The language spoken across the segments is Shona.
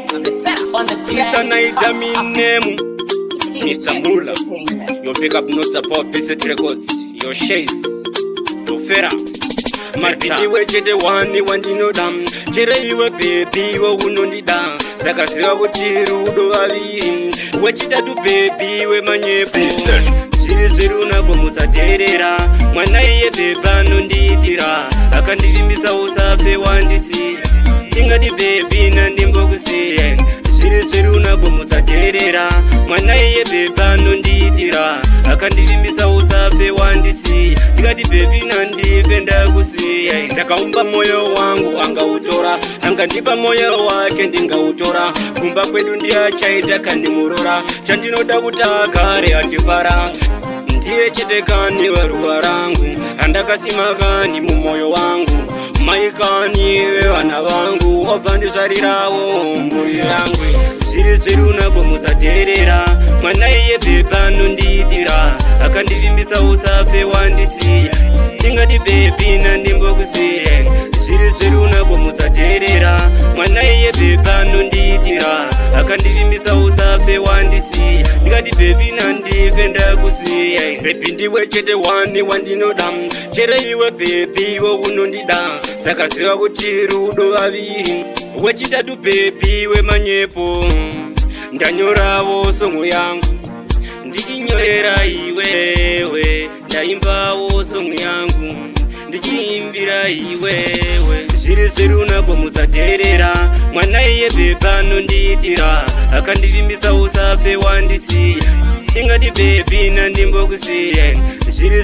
Mr. Naida Minemu, Mr. Mula, your pick up not support Bisset Records, your Chase, your Fera. Marpindi we chete wani wandino dam, chere iwe baby wa unondi dam, sakasiwa kutiru udo avim, wechita tu baby we manyepu. Ziruna kumusaterera, mwana iye beba nonditira, akandivimbisa usafe wandisi, ingadi baby nandimbokusiye. Ziruna kumusaterera, mwana iye beba nonditira, akandivimbisa usafe wandisi, ingadi baby nandipenda kusiye. Ndakaumba moyo wangu angautora, angandipa moyo wake ndingautora, kumba kwedu ndiachaita kandimurora, chandinoda kutakare atifara. Ndiye chitekani waruwa rangu, andakasimakani mumoyo wangu, maikani vana vangu, wabvandizvarirawo mburi yangu. Ziruna kumusaterera, mwana iye beba nonditira, akandivimbisa usafe wandisiya, ingadi baby nandimbokusiya. Ziruna kumusaterera, mwana iye beba nonditira, akandivimbisa usafe wandisiya, ingadi baby nandipenda kusiya. Baby ndiwe chete wani wandinodam, chere iwe baby wo unondida, sakasiwa kuti rudo aviri, wechitatu baby we manyepo. Ndanyorawo songo yangu, ndichinyorera iwewe, ndaimbawo songo yangu, ndichiimbira iwewe. Ziruna kumusaterera, mwana iye beba nonditira, akandivimbisa usafe wandisiya, ingadi baby nandimbokusiya.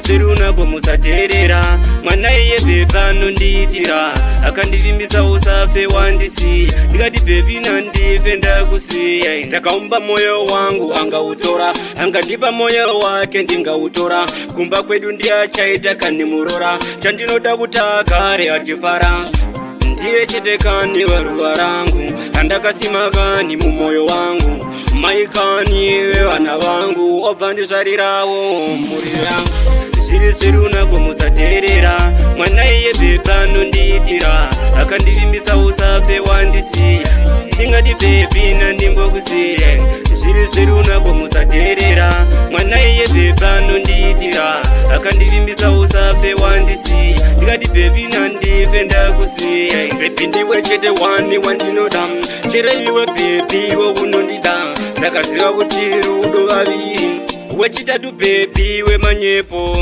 Ziruna kumusaterera, mwana iye beba nonditira, akandivimbisa usafe wandisiya, ingadi baby nandipenda kusiya. Ndakaumba moyo wangu angautora, angandipa moyo wake ndingautora, kumba kwedu ndiachaita kandimurora, chandinoda kutakare atifara. Ndiye chitekani waruwa rangu, andakasimakani mumoyo wangu, maikani vana vangu, wabvandizvarirawo mburi yangu. Ziruna kumusaterera, mwana iye beba nonditira, akandivimbisa usafe wandisiya, ingadi baby nandimbokusiya. Ziruna kumusaterera, mwana iye beba nonditira, akandivimbisa usafe wandisiya, ingadi baby nandipenda kusiya. Baby ndiwe chete wani wandinodam, chere iwe baby wo unondida, sakasiwa kuti rudo aviri, wechitatu baby we manyepo.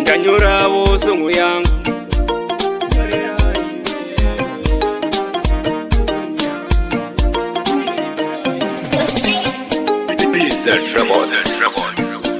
Ndanyorawo songo yangu, Bisset Records.